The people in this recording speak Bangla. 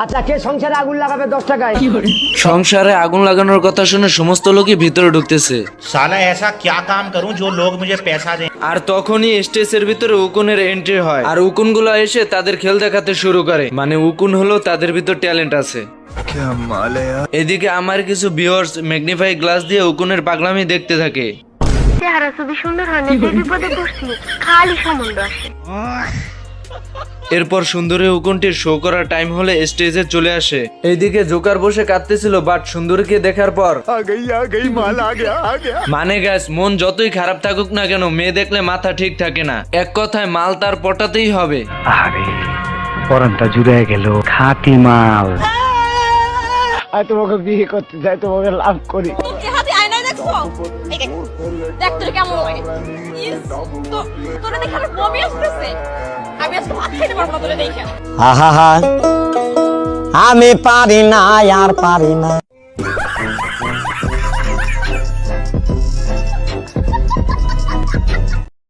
আচ্ছা, কে সংসারে আগুন লাগাবে 10 টাকায়? সংসারে আগুন লাগানোর কথা শুনে সমস্ত লোকই ভিতরে ঢুকতেছে। साला ऐसा क्या काम करूं जो लोग मुझे पैसा दें। আর তখনই স্টেজের ভিতরে উকুনের এন্ট্রি হয়, আর উকুনগুলো এসে তাদের খেল দেখাতে শুরু করে। মানে উকুন হলো তাদের ভিতর ট্যালেন্ট আছে। এদিকে আমার কিছু ভিউয়ার্স ম্যাগনিফাই গ্লাস দিয়ে উকুনের পাগলামি দেখতে থাকে। চেহারা যদি সুন্দর হয় না, যে বিপদে পড়ছি খালি সম্বন্ধ আসে। এরপর সুন্দরী উকুনটির শো করার টাইম হলে স্টেজে চলে আসে। এইদিকে জোকার বসে কাঁদতেছিল, বাট সুন্দরীকে দেখার পর মানে গাইস, মন যতই খারাপ থাকুক না কেন, মেয়ে দেখলে মাথা ঠিক থাকে না। এক কথায় মাল তার পটাতেই হবে। আরে পরানটা জুড়ে গেল, খাঁটি মাল। আমি তোমাকে বিয়ে করতে চাই, তোমাকে লাভ করি। হাতে আয়নায় দেখছো? এই দেখ, দেখ তোর কেমন লাগে। তোরে দেখে আমার বমি আসতেছে। আমি আজকে ভাত খেতে পারবো না তোরে দেখে। আমি পারি না, আর পারি না।